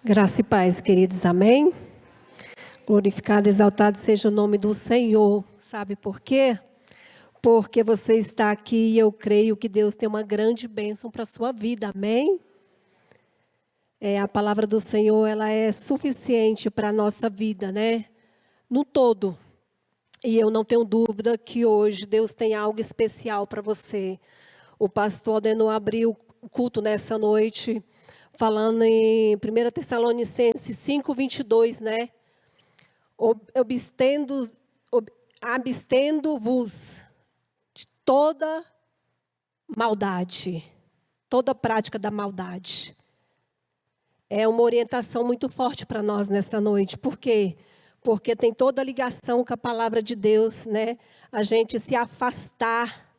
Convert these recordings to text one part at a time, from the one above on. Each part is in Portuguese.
Graça e paz, queridos, amém? Glorificado, exaltado seja o nome do Senhor. Sabe por quê? Porque você está aqui e eu creio que Deus tem uma grande bênção para a sua vida, amém? A palavra do Senhor, ela é suficiente para a nossa vida, né? No todo. E eu não tenho dúvida que hoje Deus tem algo especial para você. O pastor ordenou abrir o culto nessa noite, falando em 1 Tessalonicenses 5:22, né? Abstendo-vos de toda maldade, toda prática da maldade. É uma orientação muito forte para nós nessa noite. Por quê? Porque tem toda a ligação com a palavra de Deus, né? A gente se afastar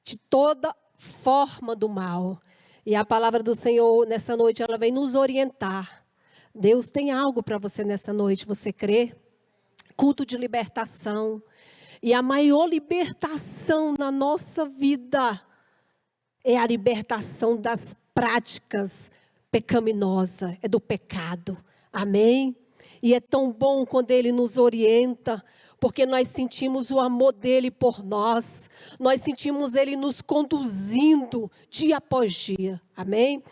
de toda forma do mal. E a palavra do Senhor, nessa noite, ela vem nos orientar. Deus tem algo para você nessa noite, você crê? Culto de libertação. E a maior libertação na nossa vida é a libertação das práticas pecaminosas, é do pecado. Amém? E é tão bom quando Ele nos orienta, porque nós sentimos o amor dEle por nós. Nós sentimos Ele nos conduzindo dia após dia. Amém?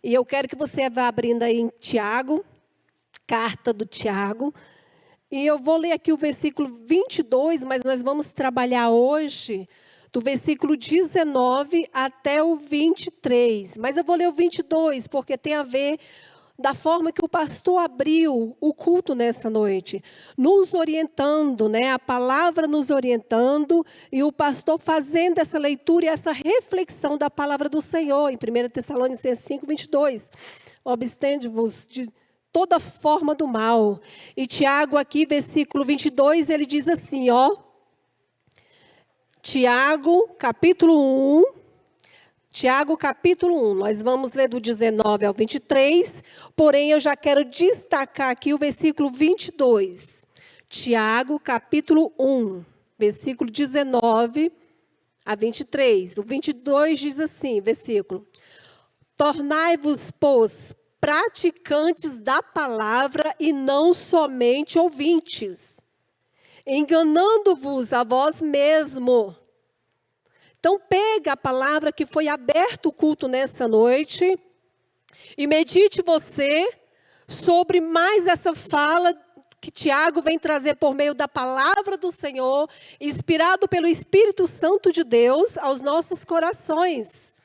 E eu quero que você vá abrindo aí em Tiago, carta do Tiago. E eu vou ler aqui o versículo 22, mas nós vamos trabalhar hoje do versículo 19 até o 23. Mas eu vou ler o 22, porque tem a ver da forma que o pastor abriu o culto nessa noite, nos orientando, né? A palavra nos orientando e o pastor fazendo essa leitura e essa reflexão da palavra do Senhor, em 1 Tessalonicenses 5:22. Abstende-vos de toda forma do mal. E Tiago aqui, versículo 22, ele diz assim, Tiago, capítulo 1, nós vamos ler do 19 ao 23, porém eu já quero destacar aqui o versículo 22. Tiago, capítulo 1, versículo 19 a 23. O 22 diz assim, versículo: tornai-vos, pois, praticantes da palavra e não somente ouvintes, enganando-vos a vós mesmo. Então, pega a palavra que foi aberto o culto nessa noite e medite você sobre mais essa fala que Tiago vem trazer por meio da palavra do Senhor, inspirado pelo Espírito Santo de Deus aos nossos corações.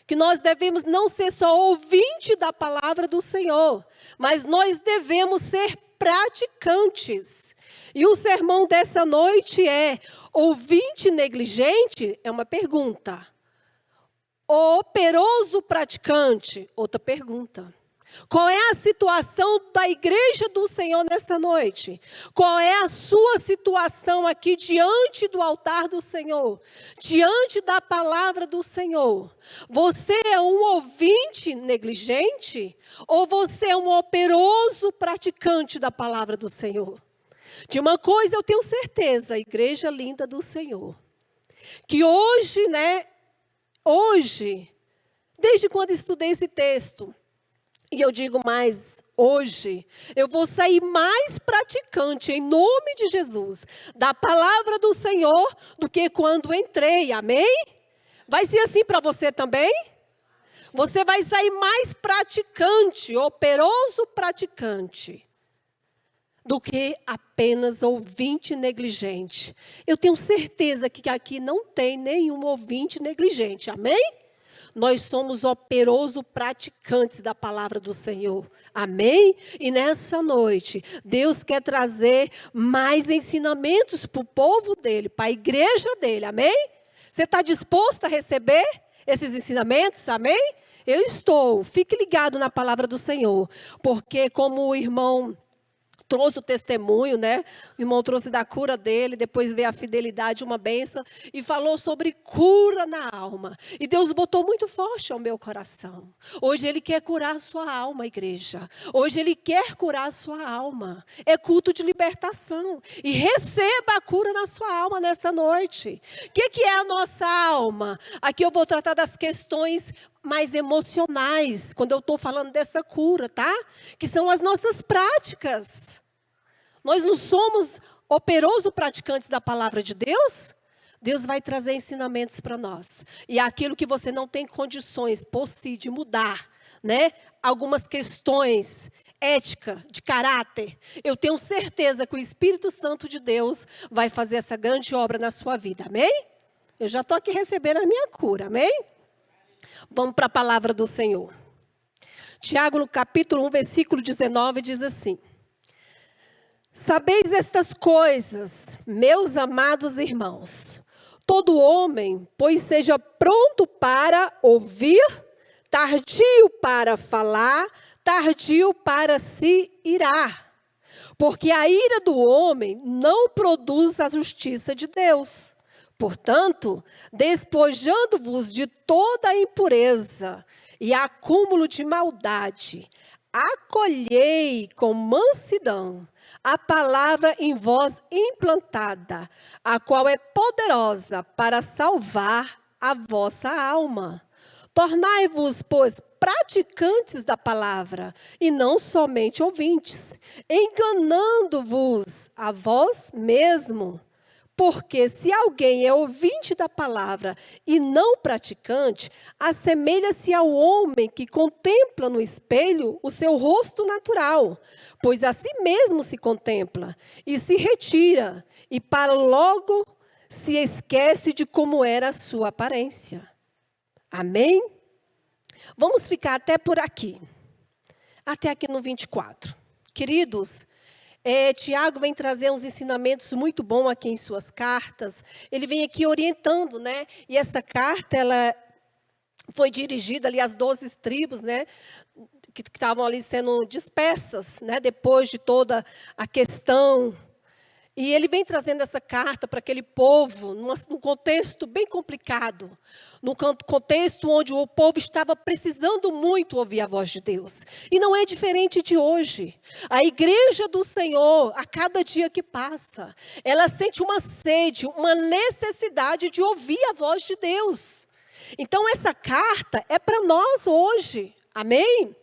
Que nós devemos não ser só ouvinte da palavra do Senhor, mas nós devemos ser praticantes. E o sermão dessa noite é: ouvinte negligente? É uma pergunta. Operoso praticante? Outra pergunta. Qual é a situação da igreja do Senhor nessa noite? Qual é a sua situação aqui diante do altar do Senhor? Diante da palavra do Senhor? Você é um ouvinte negligente? Ou você é um operoso praticante da palavra do Senhor? De uma coisa eu tenho certeza, igreja linda do Senhor, que hoje, desde quando estudei esse texto, e eu digo mais, hoje, eu vou sair mais praticante, em nome de Jesus, da palavra do Senhor, do que quando entrei, amém? Vai ser assim para você também? Você vai sair mais praticante, operoso praticante, do que apenas ouvinte negligente. Eu tenho certeza que aqui não tem nenhum ouvinte negligente, amém? Nós somos operosos praticantes da palavra do Senhor. Amém? E nessa noite, Deus quer trazer mais ensinamentos para o povo dele, para a igreja dele. Amém? Você está disposto a receber esses ensinamentos? Amém? Eu estou. Fique ligado na palavra do Senhor. Porque como o irmão trouxe o testemunho, né? O irmão trouxe da cura dele, depois veio a fidelidade, uma bênção, e falou sobre cura na alma. E Deus botou muito forte ao meu coração. Hoje Ele quer curar a sua alma, igreja. Hoje Ele quer curar a sua alma. É culto de libertação. E receba a cura na sua alma nessa noite. O que é a nossa alma? Aqui eu vou tratar das questões mais emocionais, quando eu estou falando dessa cura, tá? Que são as nossas práticas. Nós não somos operosos praticantes da palavra de Deus? Deus vai trazer ensinamentos para nós. E aquilo que você não tem condições por si de mudar, né? Algumas questões ética, de caráter, eu tenho certeza que o Espírito Santo de Deus vai fazer essa grande obra na sua vida, amém? Eu já estou aqui recebendo a minha cura, amém? Vamos para a palavra do Senhor. Tiago, no capítulo 1, versículo 19, diz assim: sabeis estas coisas, meus amados irmãos, todo homem, pois seja pronto para ouvir, tardio para falar, tardio para se irar. Porque a ira do homem não produz a justiça de Deus. Portanto, despojando-vos de toda a impureza e acúmulo de maldade, acolhei com mansidão a palavra em vós implantada, a qual é poderosa para salvar a vossa alma. Tornai-vos, pois, praticantes da palavra, e não somente ouvintes, enganando-vos a vós mesmo. Porque se alguém é ouvinte da palavra e não praticante, assemelha-se ao homem que contempla no espelho o seu rosto natural, pois a si mesmo se contempla e se retira, e para logo se esquece de como era a sua aparência. Amém? Vamos ficar até por aqui. Até aqui no 24. Queridos, Tiago vem trazer uns ensinamentos muito bons aqui em suas cartas. Ele vem aqui orientando, né? E essa carta, ela foi dirigida ali às 12 tribos, né? Que estavam ali sendo dispersas, né? Depois de toda a questão. E ele vem trazendo essa carta para aquele povo, num contexto bem complicado, num contexto onde o povo estava precisando muito ouvir a voz de Deus. E não é diferente de hoje. A igreja do Senhor, a cada dia que passa, ela sente uma sede, uma necessidade de ouvir a voz de Deus. Então essa carta é para nós hoje, amém?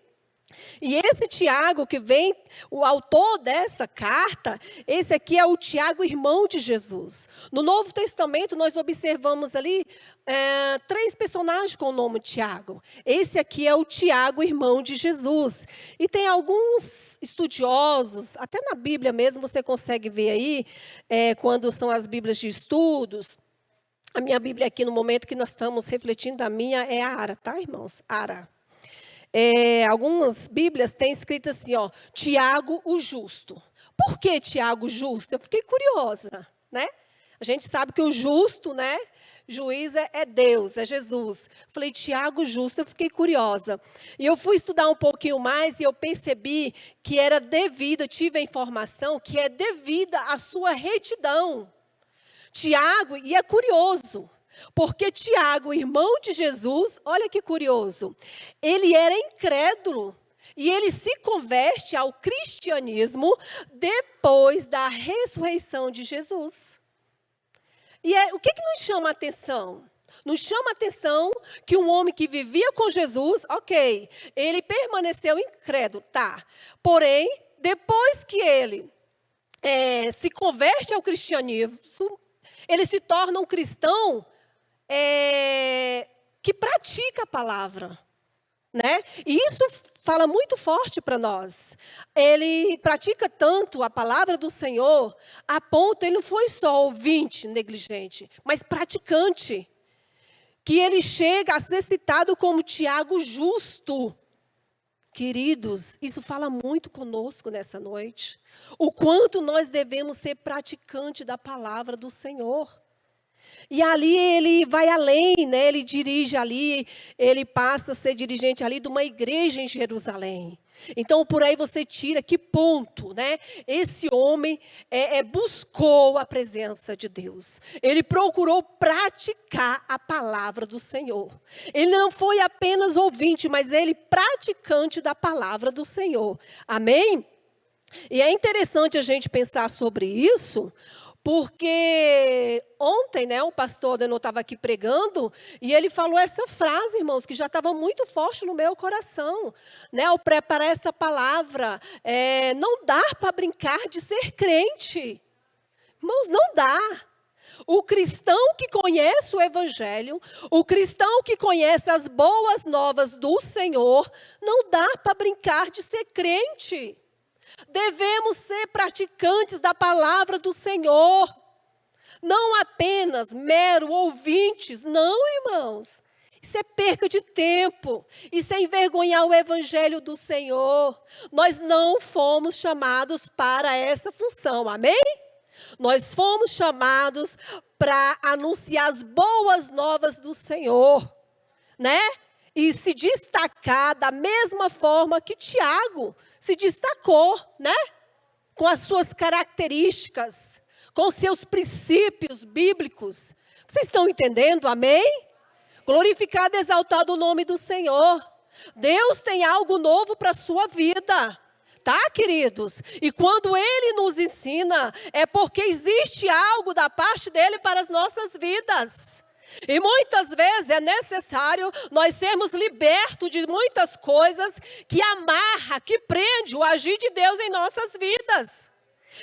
E esse Tiago que vem, o autor dessa carta, esse aqui é o Tiago, irmão de Jesus. No Novo Testamento, nós observamos ali 3 personagens com o nome Tiago. Esse aqui é o Tiago, irmão de Jesus. E tem alguns estudiosos, até na Bíblia mesmo, você consegue ver aí, quando são as Bíblias de estudos. A minha Bíblia aqui, no momento que nós estamos refletindo, a minha é a Ara, tá, irmãos? Ara. Algumas Bíblias têm escrito assim, ó, Tiago o justo. Por que Tiago justo? Eu fiquei curiosa, né? A gente sabe que o justo, né? Juiz é Deus, é Jesus. Falei, Tiago justo, eu fiquei curiosa. E eu fui estudar um pouquinho mais e eu percebi que era devido, tive a informação que é devida à sua retidão. Tiago, e é curioso, porque Tiago, irmão de Jesus, olha que curioso, ele era incrédulo e ele se converte ao cristianismo depois da ressurreição de Jesus. E o que nos chama a atenção? Nos chama a atenção que um homem que vivia com Jesus, ok, ele permaneceu incrédulo, tá. Porém, depois que ele se converte ao cristianismo, ele se torna um cristão que pratica a palavra, né? E isso fala muito forte para nós. Ele pratica tanto a palavra do Senhor, a ponto, ele não foi só ouvinte negligente, mas praticante, que ele chega a ser citado como Tiago justo. Queridos, isso fala muito conosco nessa noite. O quanto nós devemos ser praticantes da palavra do Senhor. E ali ele vai além, né? Ele dirige ali, ele passa a ser dirigente ali de uma igreja em Jerusalém. Então, por aí você tira que ponto, né? Esse homem buscou a presença de Deus. Ele procurou praticar a palavra do Senhor. Ele não foi apenas ouvinte, mas ele praticante da palavra do Senhor. Amém? E é interessante a gente pensar sobre isso, Porque ontem, né, o pastor Adenor estava aqui pregando e ele falou essa frase, irmãos, que já estava muito forte no meu coração, né, ao preparar essa palavra. Não dá para brincar de ser crente. Irmãos, não dá. O cristão que conhece o Evangelho, o cristão que conhece as boas novas do Senhor, não dá para brincar de ser crente. Devemos ser praticantes da palavra do Senhor, não apenas mero ouvintes, não, irmãos. Isso é perca de tempo, isso é envergonhar o Evangelho do Senhor. Nós não fomos chamados para essa função, amém? Nós fomos chamados para anunciar as boas novas do Senhor, né? E se destacar da mesma forma que Tiago se destacou, né? Com as suas características, com seus princípios bíblicos. Vocês estão entendendo? Amém? Glorificado e exaltado o nome do Senhor. Deus tem algo novo para a sua vida. Tá, queridos? E quando Ele nos ensina, é porque existe algo da parte dEle para as nossas vidas. E muitas vezes é necessário nós sermos libertos de muitas coisas que amarra, que prende o agir de Deus em nossas vidas.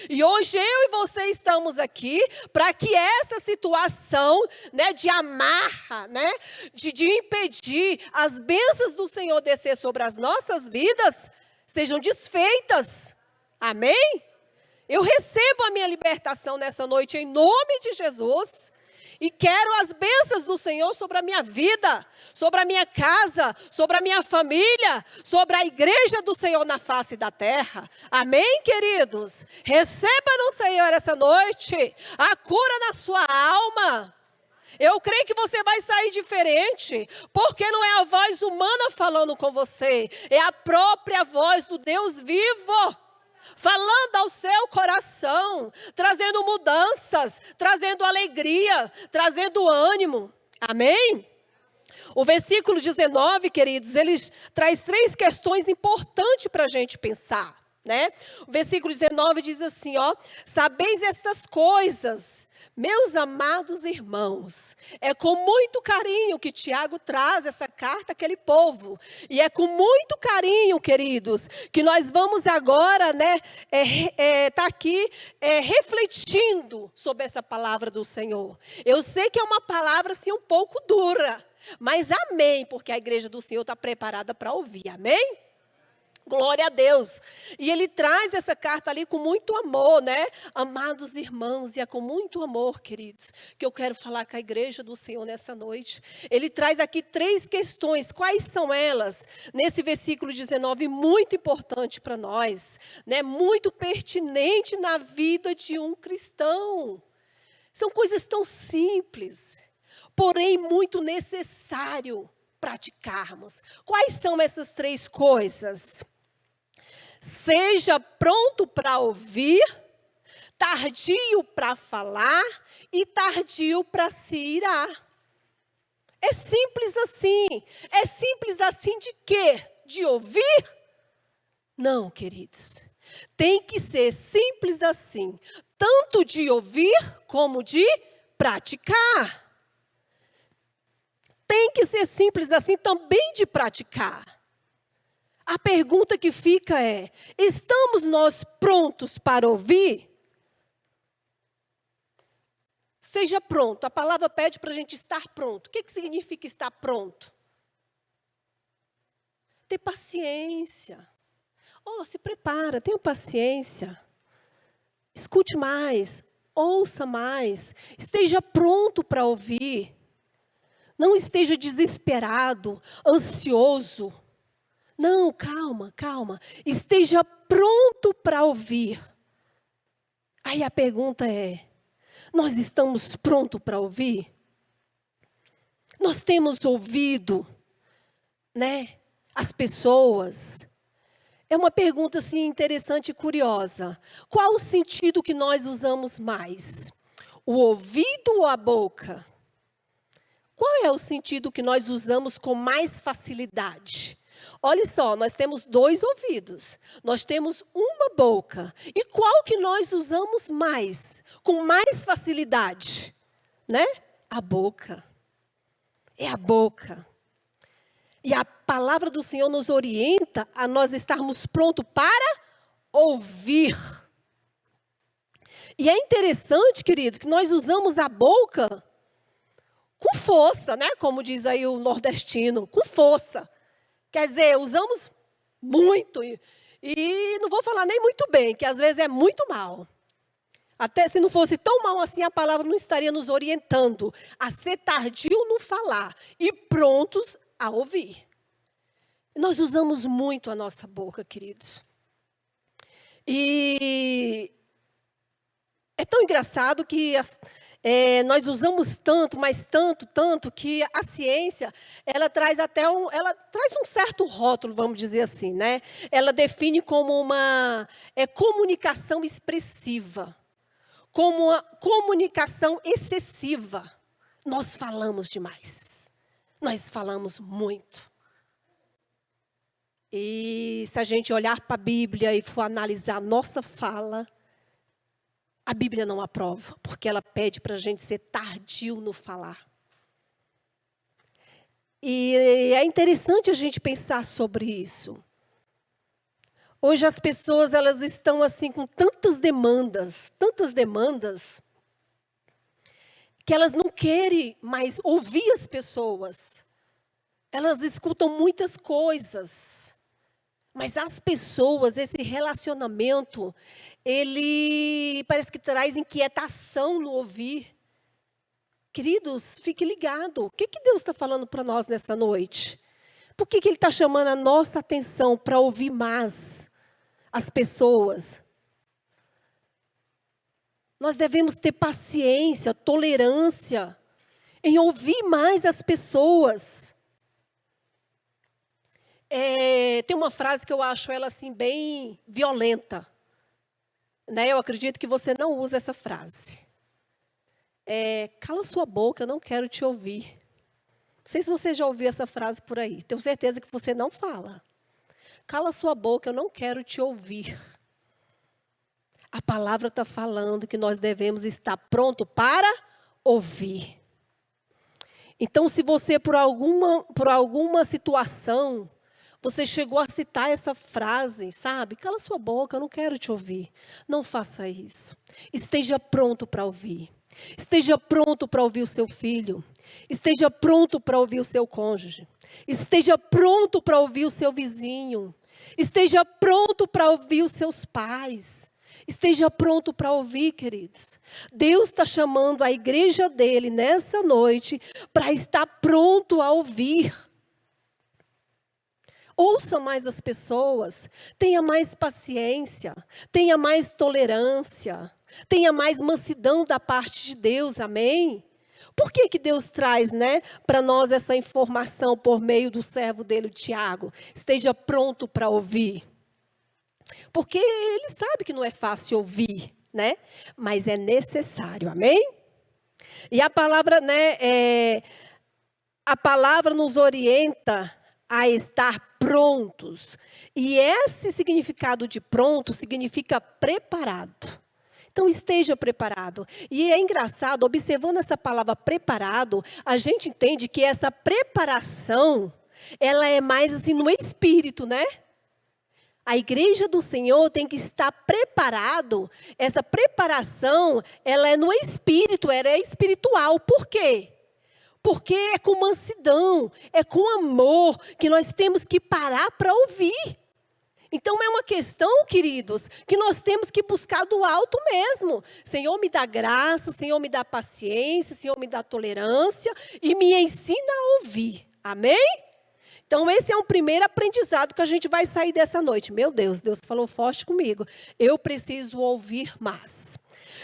E hoje eu e você estamos aqui para que essa situação, né, de amarra, né, de impedir as bênçãos do Senhor descer sobre as nossas vidas, sejam desfeitas. Amém? Eu recebo a minha libertação nessa noite em nome de Jesus. E quero as bênçãos do Senhor sobre a minha vida, sobre a minha casa, sobre a minha família, sobre a igreja do Senhor na face da terra. Amém, queridos? Receba no Senhor essa noite a cura na sua alma. Eu creio que você vai sair diferente, porque não é a voz humana falando com você, é a própria voz do Deus vivo, falando ao seu coração, trazendo mudanças, trazendo alegria, trazendo ânimo. Amém? O versículo 19, queridos, ele traz 3 questões importantes para a gente pensar, né? O versículo 19 diz assim, ó: sabeis essas coisas, meus amados irmãos. É com muito carinho que Tiago traz essa carta àquele povo. E é com muito carinho, queridos, que nós vamos agora, né, tá aqui refletindo sobre essa palavra do Senhor. Eu sei que é uma palavra assim um pouco dura, mas amém, porque a igreja do Senhor está preparada para ouvir, amém? Glória a Deus. E ele traz essa carta ali com muito amor, né? Amados irmãos, e é com muito amor, queridos, que eu quero falar com a igreja do Senhor nessa noite. Ele traz aqui 3 questões. Quais são elas? Nesse versículo 19, muito importante para nós, né? Muito pertinente na vida de um cristão. São coisas tão simples, porém muito necessário praticarmos. Quais são essas 3 coisas? Seja pronto para ouvir, tardio para falar e tardio para se irar. É simples assim. É simples assim de quê? De ouvir? Não, queridos. Tem que ser simples assim, tanto de ouvir como de praticar. Tem que ser simples assim também de praticar. A pergunta que fica é: estamos nós prontos para ouvir? Seja pronto. A palavra pede para a gente estar pronto. O que significa estar pronto? Ter paciência. Se prepara, tenha paciência. Escute mais, ouça mais. Esteja pronto para ouvir. Não esteja desesperado, ansioso. Não, calma, calma. Esteja pronto para ouvir. Aí a pergunta é: nós estamos prontos para ouvir? Nós temos ouvido, né, as pessoas? É uma pergunta assim interessante e curiosa. Qual o sentido que nós usamos mais? O ouvido ou a boca? Qual é o sentido que nós usamos com mais facilidade? Olha só, nós temos 2 ouvidos, nós temos uma boca. E qual que nós usamos mais, com mais facilidade? Né? A boca. É a boca. E a palavra do Senhor nos orienta a nós estarmos prontos para ouvir. E é interessante, querido, que nós usamos a boca com força, né? Como diz aí o nordestino, com força. Quer dizer, usamos muito. E não vou falar nem muito bem, que às vezes é muito mal. Até se não fosse tão mal assim, a palavra não estaria nos orientando a ser tardio no falar e prontos a ouvir. Nós usamos muito a nossa boca, queridos. E é tão engraçado que nós usamos tanto, mas tanto, que a ciência, ela traz um certo rótulo, vamos dizer assim, né? Ela define como uma comunicação expressiva, como uma comunicação excessiva. Nós falamos demais, nós falamos muito. E se a gente olhar para a Bíblia e for analisar a nossa fala, a Bíblia não aprova, porque ela pede para a gente ser tardio no falar. E é interessante a gente pensar sobre isso. Hoje as pessoas, elas estão assim com tantas demandas, que elas não querem mais ouvir as pessoas. Elas escutam muitas coisas. Mas as pessoas, esse relacionamento, ele parece que traz inquietação no ouvir. Queridos, fique ligado. O que Deus está falando para nós nessa noite? Por que Ele está chamando a nossa atenção para ouvir mais as pessoas? Nós devemos ter paciência, tolerância em ouvir mais as pessoas. Tem uma frase que eu acho ela assim bem violenta. Né? Eu acredito que você não usa essa frase. Cala sua boca, eu não quero te ouvir. Não sei se você já ouviu essa frase por aí. Tenho certeza que você não fala. Cala sua boca, eu não quero te ouvir. A palavra está falando que nós devemos estar pronto para ouvir. Então, se você, por alguma situação, você chegou a citar essa frase, sabe? Cala sua boca, eu não quero te ouvir. Não faça isso. Esteja pronto para ouvir. Esteja pronto para ouvir o seu filho. Esteja pronto para ouvir o seu cônjuge. Esteja pronto para ouvir o seu vizinho. Esteja pronto para ouvir os seus pais. Esteja pronto para ouvir, queridos. Deus está chamando a igreja dele nessa noite para estar pronto a ouvir. Ouça mais as pessoas, tenha mais paciência, tenha mais tolerância, tenha mais mansidão da parte de Deus, amém? Por que Deus traz, para nós essa informação por meio do servo dele, o Tiago? Esteja pronto para ouvir. Porque ele sabe que não é fácil ouvir, mas é necessário, amém? E a palavra, a palavra nos orienta a estar prontos. E esse significado de pronto significa preparado. Então, esteja preparado. E é engraçado, observando essa palavra preparado, a gente entende que essa preparação, ela é mais assim no espírito, A igreja do Senhor tem que estar preparado. Essa preparação, ela é no espírito, ela é espiritual. Por quê? Porque é com mansidão, é com amor que nós temos que parar para ouvir. Então, é uma questão, queridos, que nós temos que buscar do alto mesmo. Senhor, me dá graça, Senhor, me dá paciência, Senhor, me dá tolerância e me ensina a ouvir. Amém? Então, esse é um primeiro aprendizado que a gente vai sair dessa noite. Meu Deus, Deus falou forte comigo. Eu preciso ouvir mais.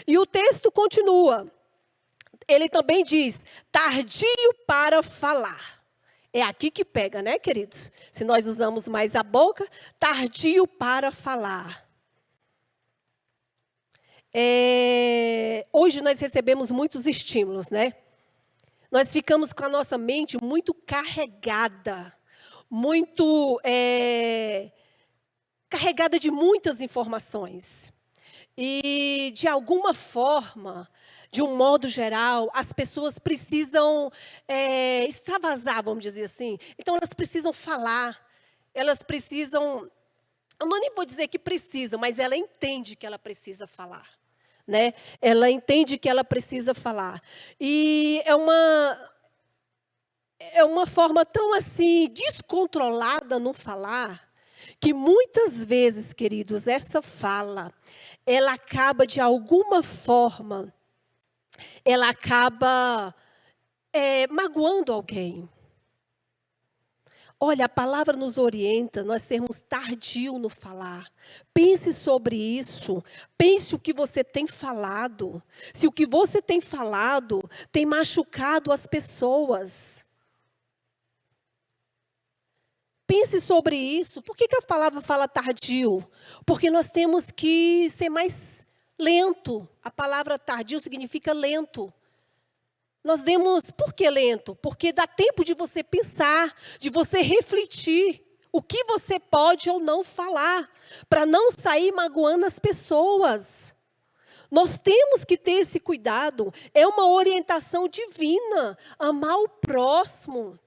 E o texto continua. Ele também diz, tardio para falar. É aqui que pega, queridos? Se nós usamos mais a boca, tardio para falar. Hoje nós recebemos muitos estímulos, Nós ficamos com a nossa mente muito carregada, muito carregada de muitas informações. E, de alguma forma, de um modo geral, as pessoas precisam extravasar, vamos dizer assim. Então, elas precisam falar, elas precisam... Eu nem vou dizer que precisam, mas ela entende que ela precisa falar. Né? Ela entende que ela precisa falar. E é uma forma tão assim, descontrolada no falar, que muitas vezes, queridos, essa fala, ela acaba de alguma forma, ela acaba magoando alguém. Olha, a palavra nos orienta, nós sermos tardio no falar. Pense sobre isso. Pense o que você tem falado. Se o que você tem falado tem machucado as pessoas. Pense sobre isso. Por que a palavra fala tardio? Porque nós temos que ser mais lento. A palavra tardio significa lento. Por que lento? Porque dá tempo de você pensar, de você refletir o que você pode ou não falar, para não sair magoando as pessoas. Nós temos que ter esse cuidado, é uma orientação divina, amar o próximo,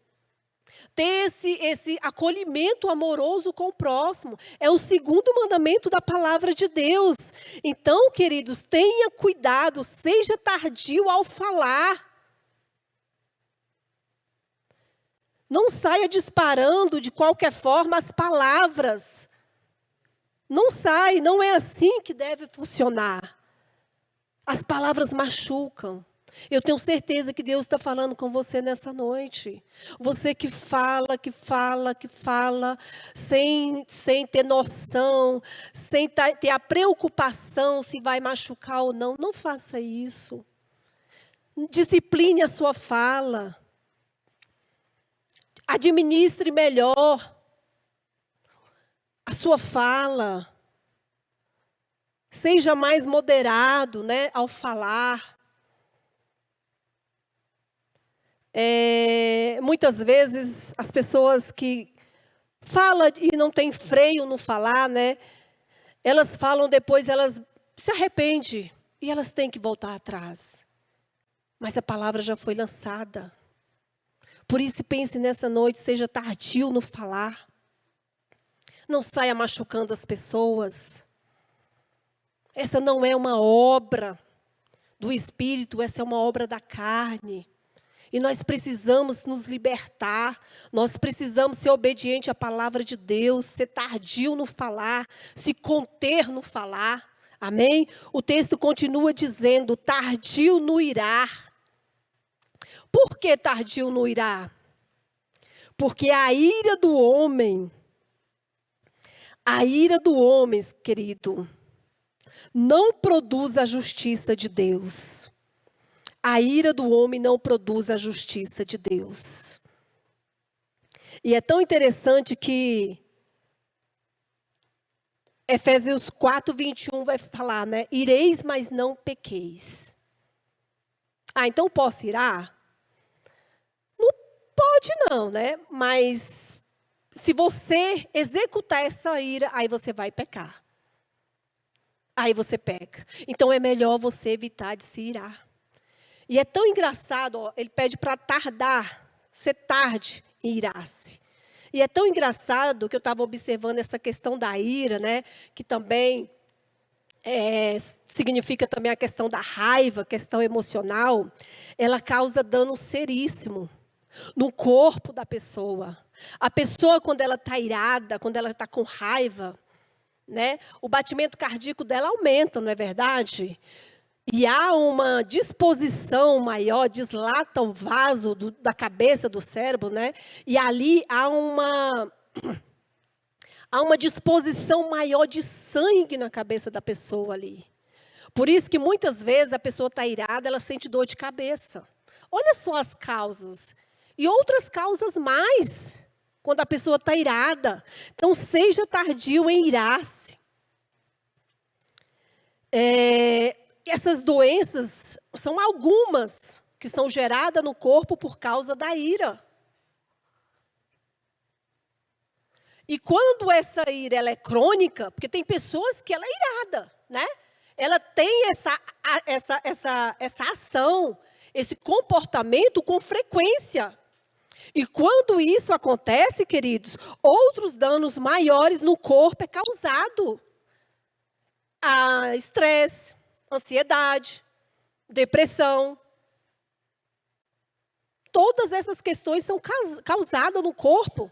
ter esse acolhimento amoroso com o próximo, é o segundo mandamento da palavra de Deus. Então, queridos, tenha cuidado, seja tardio ao falar. Não saia disparando de qualquer forma as palavras. Não é assim que deve funcionar. As palavras machucam. Eu tenho certeza que Deus está falando com você nessa noite. Você que fala, sem ter noção, sem ter a preocupação se vai machucar ou não. Não faça isso. Discipline a sua fala. Administre melhor a sua fala. Seja mais moderado, né, ao falar. Muitas vezes as pessoas que falam e não têm freio no falar, né, elas falam depois, elas se arrependem e elas têm que voltar atrás. Mas a palavra já foi lançada. Por isso, pense nessa noite, seja tardio no falar. Não saia machucando as pessoas. Essa não é uma obra do Espírito, essa é uma obra da carne. E nós precisamos nos libertar, nós precisamos ser obedientes à palavra de Deus, ser tardio no falar, se conter no falar. Amém? O texto continua dizendo, tardio no irar. Por que tardio no irá? Porque a ira do homem, querido, não produz a justiça de Deus. A ira do homem não produz a justiça de Deus. E é tão interessante que Efésios 4:21 vai falar, né? Ireis, mas não pequeis. Então posso irar? Pode não, né? Mas se você executar essa ira, aí você vai pecar. Aí você peca. Então é melhor você evitar de se irar. E é tão engraçado, ó, ele pede para tardar, ser tarde em irar-se. E é tão engraçado que eu estava observando essa questão da ira, né? Que também significa também a questão da raiva, questão emocional. Ela causa dano seríssimo no corpo da pessoa. A pessoa, quando ela está irada, quando ela está com raiva, né, o batimento cardíaco dela aumenta, não é verdade? E há uma disposição maior, deslata o vaso da cabeça, do cérebro, né? E ali há uma disposição maior de sangue na cabeça da pessoa ali. Por isso que muitas vezes a pessoa está irada, ela sente dor de cabeça. Olha só as causas. E outras causas mais, quando a pessoa está irada. Então, seja tardio em irar-se. Essas doenças são algumas que são geradas no corpo por causa da ira. E quando essa ira ela é crônica, porque tem pessoas que ela é irada, né? Ela tem essa ação, esse comportamento com frequência. E quando isso acontece, queridos, outros danos maiores no corpo é causado. A estresse, ansiedade, depressão. Todas essas questões são causadas no corpo.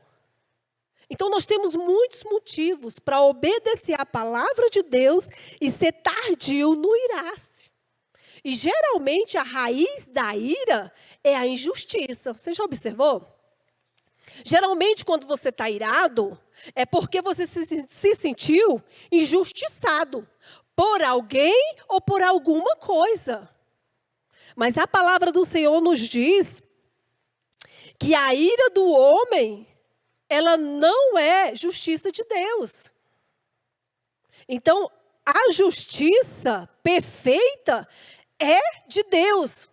Então, nós temos muitos motivos para obedecer à palavra de Deus e ser tardio no irar-se. E, geralmente, a raiz da ira é a injustiça. Você já observou? Geralmente, quando você está irado, é porque você se sentiu injustiçado por alguém ou por alguma coisa. Mas a palavra do Senhor nos diz que a ira do homem, ela não é justiça de Deus. Então, a justiça perfeita é de Deus.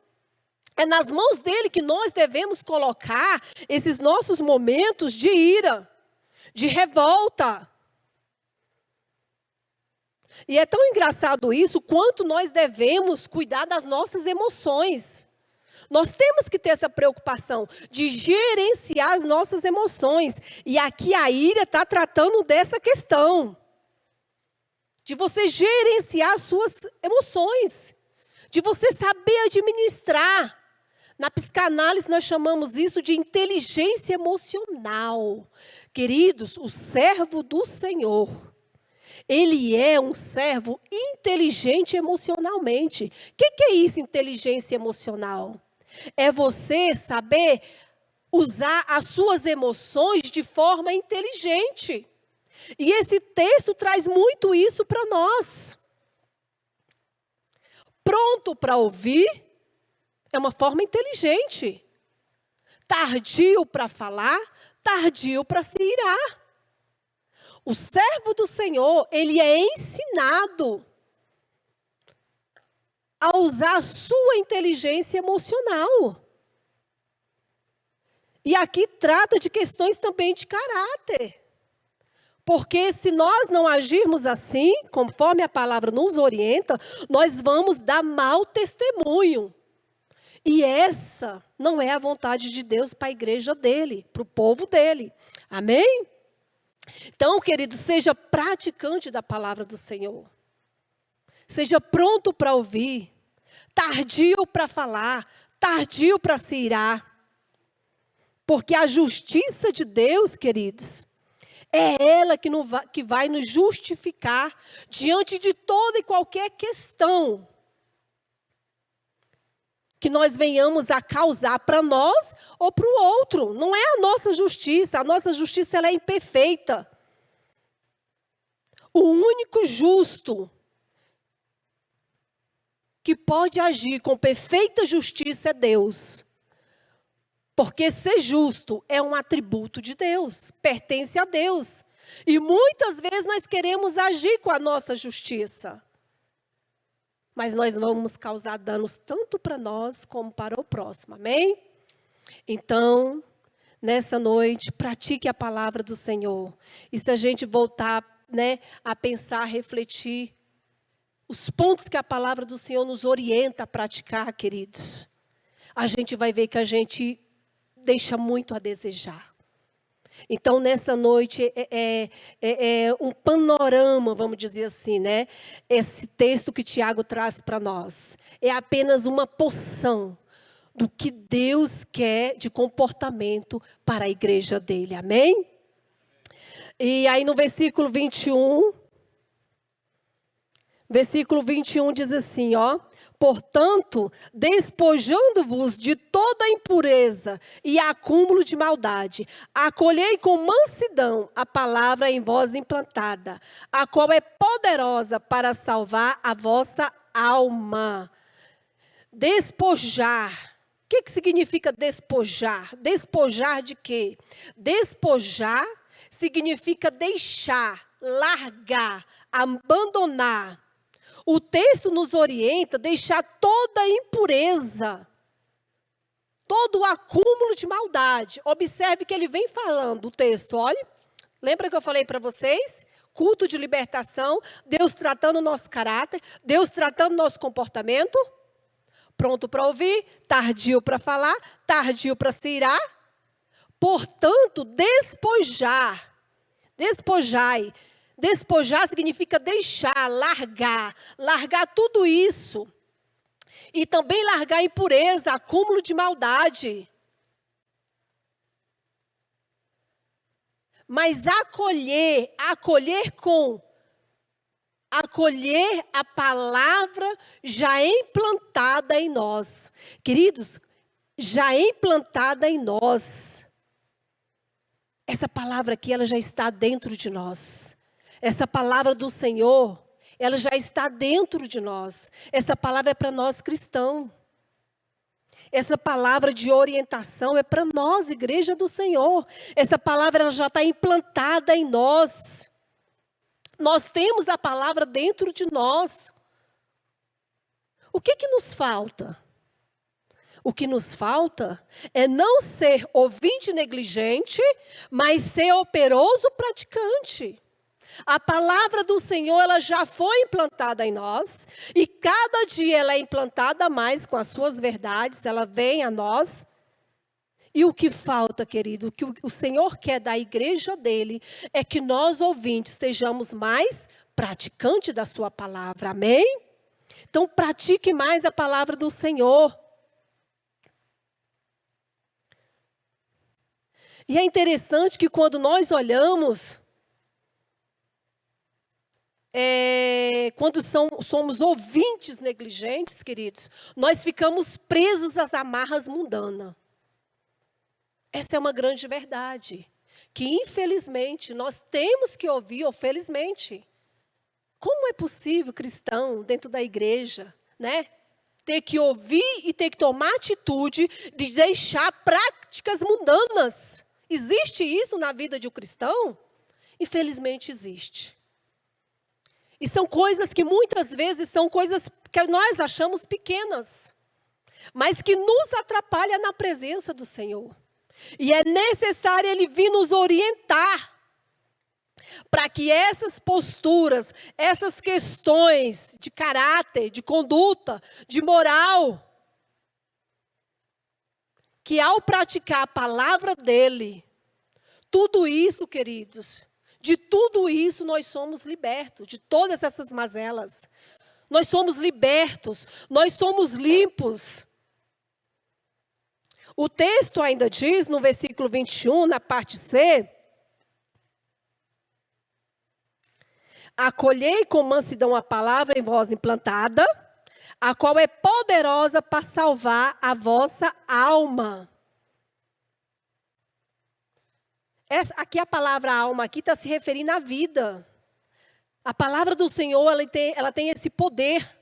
É nas mãos dele que nós devemos colocar esses nossos momentos de ira, de revolta. E é tão engraçado isso, quanto nós devemos cuidar das nossas emoções. Nós temos que ter essa preocupação de gerenciar as nossas emoções. E aqui a ira está tratando dessa questão. De você gerenciar as suas emoções. De você saber administrar. Na psicanálise nós chamamos isso de inteligência emocional. Queridos, o servo do Senhor, ele é um servo inteligente emocionalmente. O que é isso, inteligência emocional? É você saber usar as suas emoções de forma inteligente. E esse texto traz muito isso para nós. Pronto para ouvir é uma forma inteligente. Tardio para falar, tardio para se irar. O servo do Senhor, ele é ensinado a usar a sua inteligência emocional. E aqui trata de questões também de caráter. Porque se nós não agirmos assim, conforme a palavra nos orienta, nós vamos dar mau testemunho. E essa não é a vontade de Deus para a igreja dele, para o povo dele. Amém? Então, querido, seja praticante da palavra do Senhor. Seja pronto para ouvir, tardio para falar, tardio para se irar. Porque a justiça de Deus, queridos, é ela que vai nos justificar diante de toda e qualquer questão que nós venhamos a causar para nós ou para o outro. Não é a nossa justiça ela é imperfeita. O único justo que pode agir com perfeita justiça é Deus. Porque ser justo é um atributo de Deus, pertence a Deus. E muitas vezes nós queremos agir com a nossa justiça. Mas nós vamos causar danos tanto para nós como para o próximo, amém? Então, nessa noite, pratique a palavra do Senhor. E se a gente voltar, a pensar, a refletir, os pontos que a palavra do Senhor nos orienta a praticar, queridos, a gente vai ver que a gente deixa muito a desejar. Então, nessa noite, é um panorama, vamos dizer assim, Esse texto que Tiago traz para nós. É apenas uma porção do que Deus quer de comportamento para a igreja dele, amém? E aí no versículo 21 diz assim, portanto, despojando-vos de toda a impureza e acúmulo de maldade, acolhei com mansidão a palavra em vós implantada, a qual é poderosa para salvar a vossa alma. Despojar. O que significa despojar? Despojar de quê? Despojar significa deixar, largar, abandonar. O texto nos orienta a deixar toda a impureza, todo o acúmulo de maldade. Observe que ele vem falando, o texto, olha, Lembra que eu falei para vocês? Culto de libertação, Deus tratando o nosso caráter, Deus tratando o nosso comportamento. Pronto para ouvir, tardio para falar, tardio para se irar. Portanto, despojai. Despojar significa deixar, largar tudo isso. E também largar a impureza, acúmulo de maldade. Mas acolher a palavra já implantada em nós. Queridos, já implantada em nós. Essa palavra aqui, ela já está dentro de nós. Essa palavra do Senhor, ela já está dentro de nós. Essa palavra é para nós cristãos. Essa palavra de orientação é para nós, igreja do Senhor. Essa palavra ela já está implantada em nós. Nós temos a palavra dentro de nós. O que nos falta? O que nos falta é não ser ouvinte negligente, mas ser operoso praticante. A palavra do Senhor, ela já foi implantada em nós, e cada dia ela é implantada mais com as suas verdades, ela vem a nós. E o que falta, querido, o que o Senhor quer da igreja dele, é que nós, ouvintes, sejamos mais praticantes da sua palavra, amém? Então, pratique mais a palavra do Senhor. E é interessante que quando nós olhamos, quando somos ouvintes negligentes, queridos, nós ficamos presos às amarras mundanas. Essa é uma grande verdade, que infelizmente nós temos que ouvir, ou felizmente. Como é possível, cristão, dentro da igreja, né, ter que ouvir e ter que tomar atitude de deixar práticas mundanas? Existe isso na vida de um cristão? Infelizmente existe. E são coisas que muitas vezes são coisas que nós achamos pequenas, mas que nos atrapalham na presença do Senhor. E é necessário Ele vir nos orientar, para que essas posturas, essas questões de caráter, de conduta, de moral, que ao praticar a palavra dEle, tudo isso, queridos, de tudo isso nós somos libertos, de todas essas mazelas. Nós somos libertos, nós somos limpos. O texto ainda diz, no versículo 21, na parte C, acolhei com mansidão a palavra em vós implantada, a qual é poderosa para salvar a vossa alma. Aqui a palavra alma aqui está se referindo à vida. A palavra do Senhor, ela tem esse poder,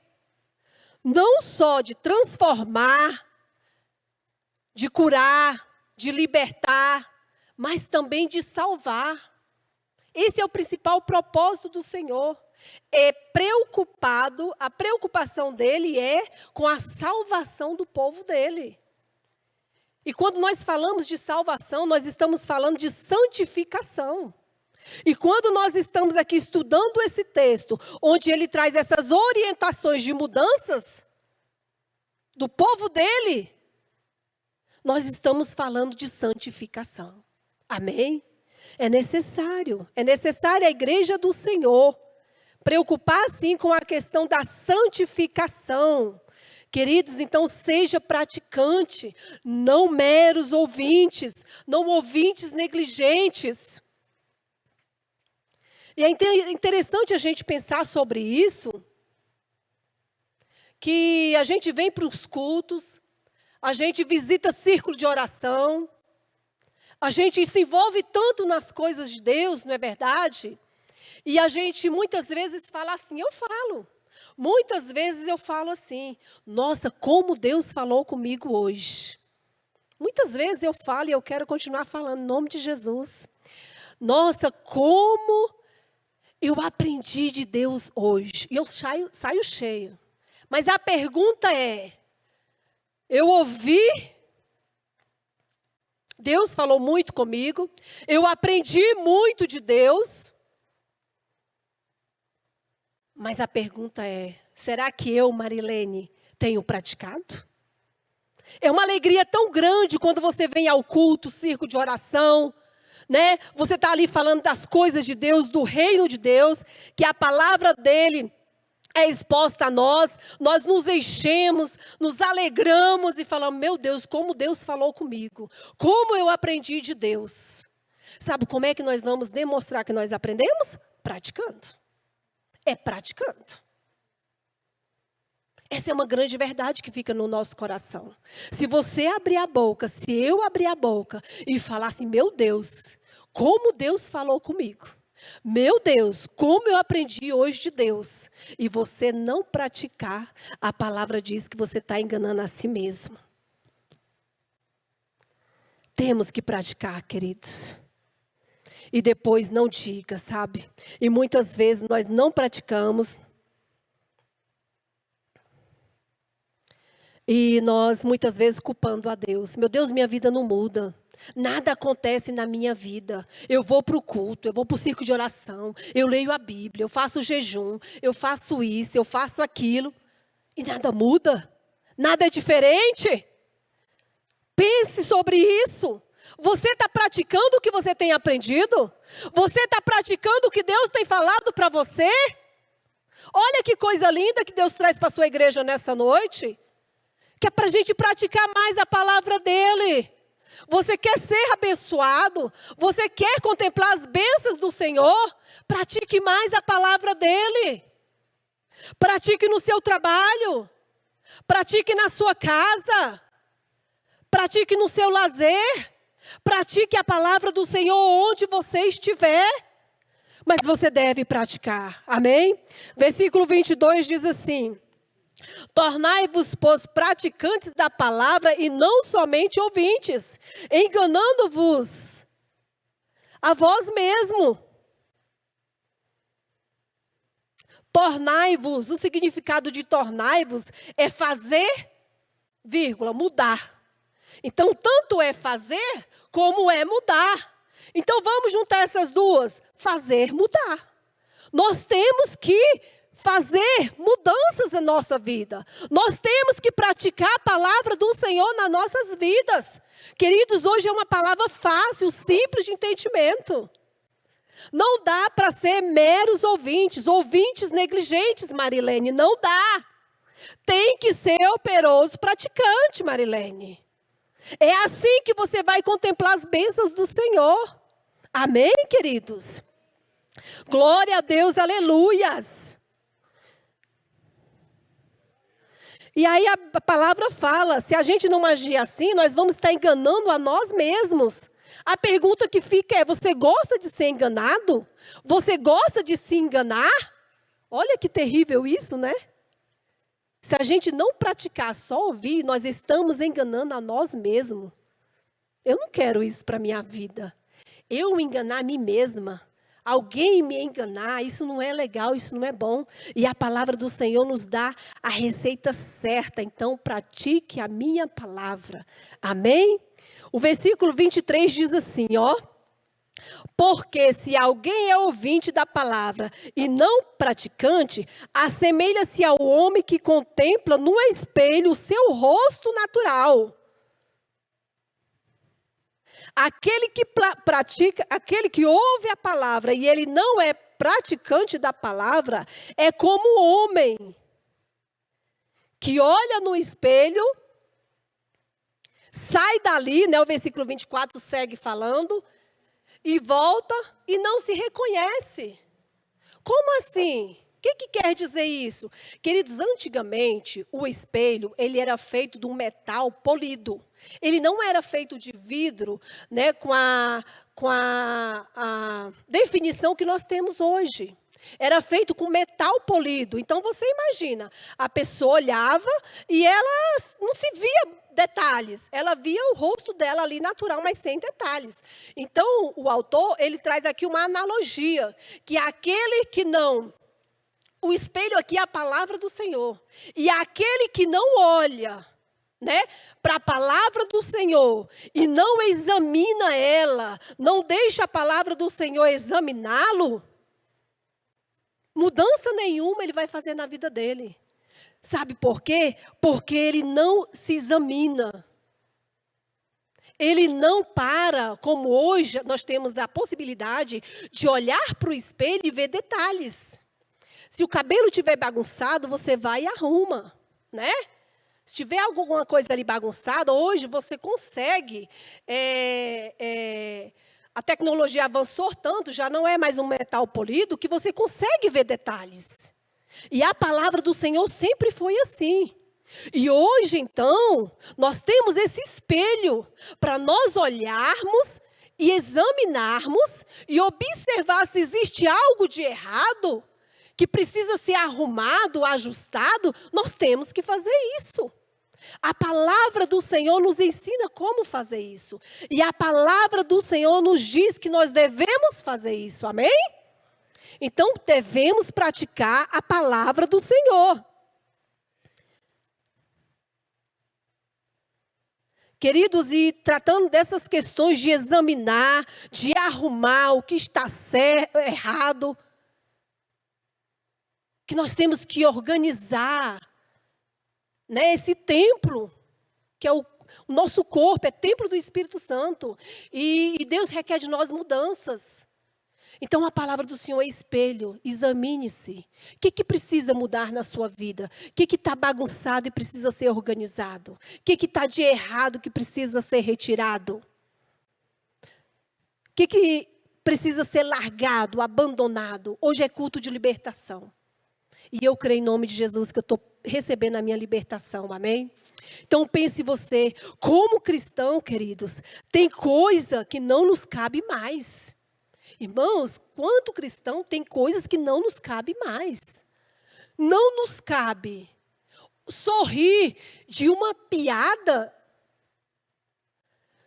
não só de transformar, de curar, de libertar, mas também de salvar. Esse é o principal propósito do Senhor. A preocupação dele é com a salvação do povo dele. E quando nós falamos de salvação, nós estamos falando de santificação. E quando nós estamos aqui estudando esse texto, onde ele traz essas orientações de mudanças do povo dele, nós estamos falando de santificação. Amém? É necessário a igreja do Senhor preocupar sim com a questão da santificação. Queridos, então seja praticante, não meros ouvintes, não ouvintes negligentes. E é interessante a gente pensar sobre isso, que a gente vem para os cultos, a gente visita círculo de oração, a gente se envolve tanto nas coisas de Deus, não é verdade? E a gente muitas vezes fala assim, muitas vezes eu falo assim, nossa, como Deus falou comigo hoje. Muitas vezes eu falo e eu quero continuar falando em nome de Jesus. Nossa, como eu aprendi de Deus hoje. E eu saio cheio. Mas a pergunta é, eu ouvi Deus falou muito comigo. Eu aprendi muito de Deus. Mas a pergunta é, será que eu, Marilene, tenho praticado? É uma alegria tão grande quando você vem ao culto, circo de oração, né? Você está ali falando das coisas de Deus, do reino de Deus, que a palavra dele é exposta a nós nos enchemos, nos alegramos e falamos, meu Deus, como Deus falou comigo, como eu aprendi de Deus. Sabe como é que nós vamos demonstrar que nós aprendemos? Praticando. É praticando. Essa é uma grande verdade que fica no nosso coração. Se você abrir a boca, se eu abrir a boca e falar assim, meu Deus, como Deus falou comigo. Meu Deus, como eu aprendi hoje de Deus. E você não praticar, a palavra diz que você está enganando a si mesmo. Temos que praticar, queridos. E depois não diga, sabe? E muitas vezes nós não praticamos. E nós, muitas vezes, culpando a Deus. Meu Deus, minha vida não muda. Nada acontece na minha vida. Eu vou para o culto, eu vou para o circo de oração, eu leio a Bíblia, eu faço jejum, eu faço isso, eu faço aquilo. E nada muda. Nada é diferente. Pense sobre isso. Você está praticando o que você tem aprendido? Você está praticando o que Deus tem falado para você? Olha que coisa linda que Deus traz para a sua igreja nessa noite. Que é para a gente praticar mais a palavra dEle. Você quer ser abençoado? Você quer contemplar as bênçãos do Senhor? Pratique mais a palavra dEle. Pratique no seu trabalho. Pratique na sua casa. Pratique no seu lazer. Pratique a palavra do Senhor onde você estiver. Mas você deve praticar. Amém? Versículo 22 diz assim. Tornai-vos, pois, praticantes da palavra e não somente ouvintes, enganando-vos a vós mesmo. Tornai-vos, o significado de tornai-vos é fazer, vírgula, mudar. Então, tanto é fazer como é mudar. Então, vamos juntar essas duas, fazer, mudar. Nós temos que fazer mudanças na nossa vida. Nós temos que praticar a palavra do Senhor nas nossas vidas. Queridos, hoje é uma palavra fácil, simples de entendimento. Não dá para ser meros ouvintes, ouvintes negligentes, Marilene, não dá. Tem que ser operoso praticante, Marilene. É assim que você vai contemplar as bênçãos do Senhor. Amém, queridos? Glória a Deus, aleluias. E aí a palavra fala, se a gente não agir assim, nós vamos estar enganando a nós mesmos. A pergunta que fica é, você gosta de ser enganado? Você gosta de se enganar? Olha que terrível isso, né? Se a gente não praticar, só ouvir, nós estamos enganando a nós mesmos. Eu não quero isso para a minha vida. Eu enganar a mim mesma. Alguém me enganar, isso não é legal, isso não é bom. E a palavra do Senhor nos dá a receita certa. Então, pratique a minha palavra. Amém? O versículo 23 diz assim, ó. Porque se alguém é ouvinte da palavra e não praticante, assemelha-se ao homem que contempla no espelho o seu rosto natural. Aquele que pratica, aquele que ouve a palavra e ele não é praticante da palavra, é como o homem que olha no espelho, sai dali, né, o versículo 24 segue falando, e volta e não se reconhece. Como assim? O que quer dizer isso? Queridos, antigamente, o espelho, ele era feito de um metal polido. Ele não era feito de vidro, né, com a definição que nós temos hoje. Era feito com metal polido. Então, você imagina, a pessoa olhava e ela não se via detalhes. Ela via o rosto dela ali natural, mas sem detalhes. Então, o autor, ele traz aqui uma analogia, que aquele que não... O espelho aqui é a palavra do Senhor. E aquele que não olha, né, para a palavra do Senhor e não examina ela, não deixa a palavra do Senhor examiná-lo, mudança nenhuma ele vai fazer na vida dele. Sabe por quê? Porque ele não se examina. Ele não para, como hoje nós temos a possibilidade de olhar para o espelho e ver detalhes. Se o cabelo estiver bagunçado, você vai e arruma, né? Se tiver alguma coisa ali bagunçada, hoje você consegue. A tecnologia avançou tanto, já não é mais um metal polido, que você consegue ver detalhes. E a palavra do Senhor sempre foi assim. E hoje, então, nós temos esse espelho para nós olharmos e examinarmos e observar se existe algo de errado que precisa ser arrumado, ajustado. Nós temos que fazer isso. A palavra do Senhor nos ensina como fazer isso. E a palavra do Senhor nos diz que nós devemos fazer isso. Amém? Então, devemos praticar a palavra do Senhor. Queridos, e tratando dessas questões de examinar, de arrumar o que está certo, errado, que nós temos que organizar, né, esse templo, que é o nosso corpo, é templo do Espírito Santo, e Deus requer de nós mudanças. Então, a palavra do Senhor é espelho, examine-se. O que precisa mudar na sua vida? O que está bagunçado e precisa ser organizado? O que está de errado que precisa ser retirado? O que precisa ser largado, abandonado? Hoje é culto de libertação. E eu creio em nome de Jesus que eu estou recebendo a minha libertação, amém? Então pense você, como cristão, queridos, tem coisa que não nos cabe mais. Irmãos, quanto cristão tem coisas que não nos cabe mais. Não nos cabe sorrir de uma piada.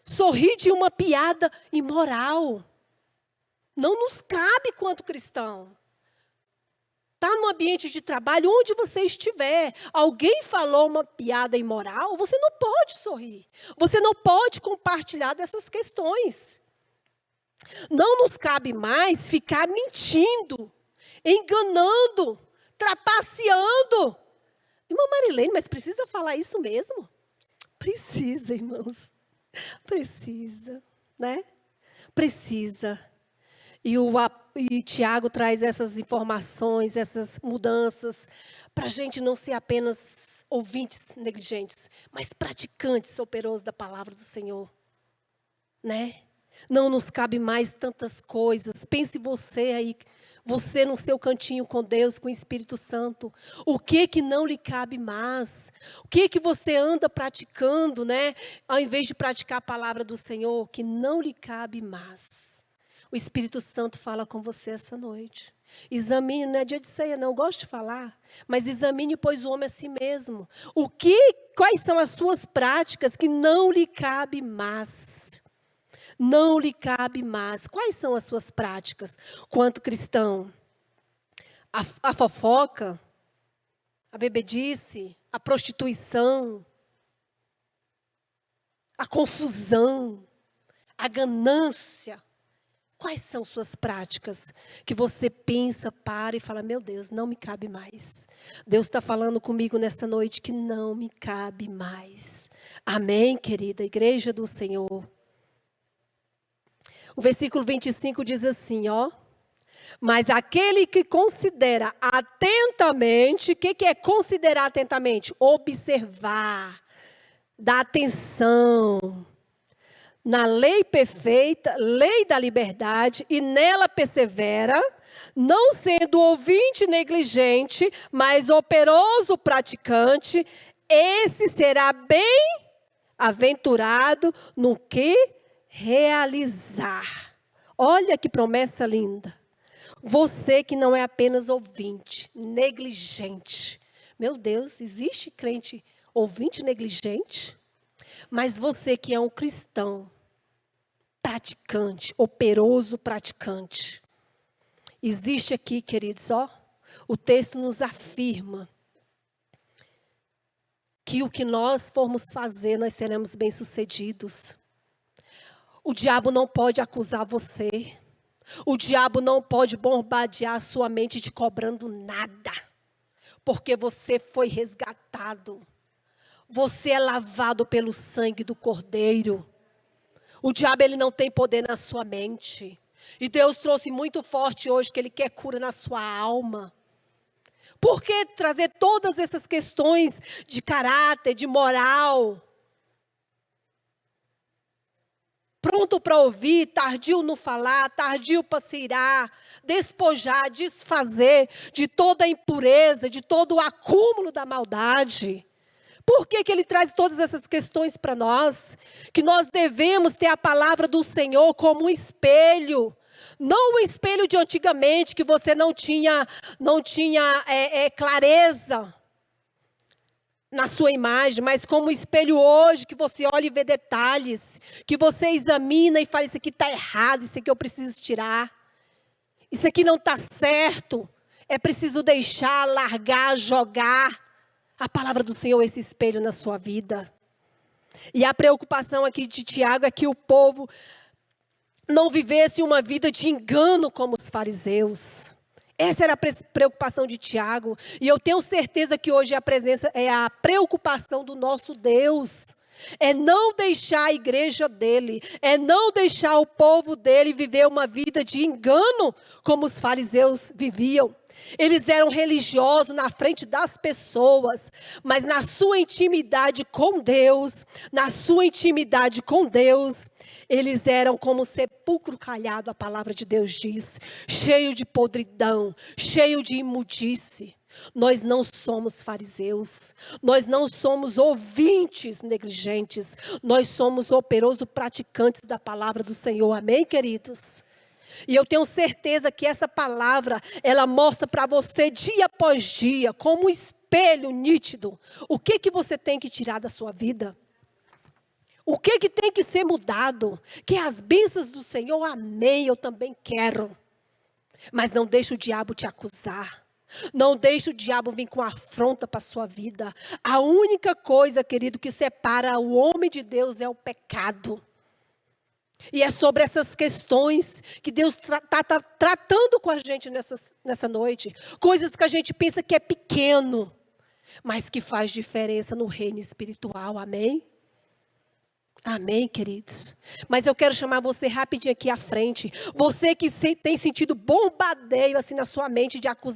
Sorrir de uma piada imoral. Não nos cabe quanto cristão. Está no ambiente de trabalho, onde você estiver, alguém falou uma piada imoral, você não pode sorrir. Você não pode compartilhar dessas questões. Não nos cabe mais ficar mentindo, enganando, trapaceando. Irmã Marilene, mas precisa falar isso mesmo? Precisa, irmãos. Precisa, né? Precisa. E Tiago traz essas informações, essas mudanças, para a gente não ser apenas ouvintes negligentes, mas praticantes operosos da palavra do Senhor. Né? Não nos cabe mais tantas coisas. Pense você aí, você no seu cantinho com Deus, com o Espírito Santo. O que não lhe cabe mais? O que você anda praticando, né? Ao invés de praticar a palavra do Senhor, que não lhe cabe mais. O Espírito Santo fala com você essa noite. Examine, não é dia de ceia, não, eu gosto de falar. Mas examine, pois, o homem a si mesmo. Quais são as suas práticas que não lhe cabe mais? Não lhe cabe mais. Quais são as suas práticas quanto cristão? A fofoca, a bebedice, a prostituição, a confusão, a ganância. Quais são suas práticas que você pensa, para e fala, meu Deus, não me cabe mais. Deus está falando comigo nessa noite que não me cabe mais. Amém, querida igreja do Senhor. O versículo 25 diz assim, ó. Mas aquele que considera atentamente, o que é considerar atentamente? Observar, dar atenção. Na lei perfeita, lei da liberdade, e nela persevera, não sendo ouvinte negligente, mas operoso praticante, esse será bem-aventurado no que realizar. Olha que promessa linda. Você que não é apenas ouvinte, negligente. Meu Deus, existe crente ouvinte negligente? Mas você que é um cristão, praticante, operoso praticante. Existe aqui, queridos, ó, o texto nos afirma que o que nós formos fazer, nós seremos bem-sucedidos. O diabo não pode acusar você. O diabo não pode bombardear a sua mente te cobrando nada. Porque você foi resgatado. Você é lavado pelo sangue do Cordeiro. O diabo, ele não tem poder na sua mente. E Deus trouxe muito forte hoje que Ele quer cura na sua alma. Por que trazer todas essas questões de caráter, de moral? Pronto para ouvir, tardio no falar, tardio para se irar, despojar, desfazer de toda a impureza, de todo o acúmulo da maldade. Por que Ele traz todas essas questões para nós? Que nós devemos ter a palavra do Senhor como um espelho. Não o espelho de antigamente, que você não tinha clareza na sua imagem, mas como um espelho hoje, que você olha e vê detalhes, que você examina e fala, isso aqui está errado, isso aqui eu preciso tirar. Isso aqui não está certo, é preciso deixar, largar, jogar. A palavra do Senhor é esse espelho na sua vida. E a preocupação aqui de Tiago é que o povo não vivesse uma vida de engano como os fariseus. Essa era a preocupação de Tiago. E eu tenho certeza que hoje é a preocupação do nosso Deus. É não deixar a igreja dele, é não deixar o povo dele viver uma vida de engano como os fariseus viviam. Eles eram religiosos na frente das pessoas, mas na sua intimidade com Deus, eles eram como sepulcro calhado, a palavra de Deus diz, cheio de podridão, cheio de imundice. Nós não somos fariseus, nós não somos ouvintes negligentes, nós somos operosos praticantes da palavra do Senhor, amém, queridos? E eu tenho certeza que essa palavra, ela mostra para você dia após dia, como um espelho nítido, o que você tem que tirar da sua vida. O que tem que ser mudado? Que as bênçãos do Senhor, amém, eu também quero. Mas não deixe o diabo te acusar. Não deixe o diabo vir com afronta para a sua vida. A única coisa, querido, que separa o homem de Deus é o pecado. E é sobre essas questões que Deus está tratando com a gente nessa noite. Coisas que a gente pensa que é pequeno, mas que faz diferença no reino espiritual, amém? Amém, queridos? Mas eu quero chamar você rapidinho aqui à frente. Você que tem sentido bombardeio assim na sua mente de acusação.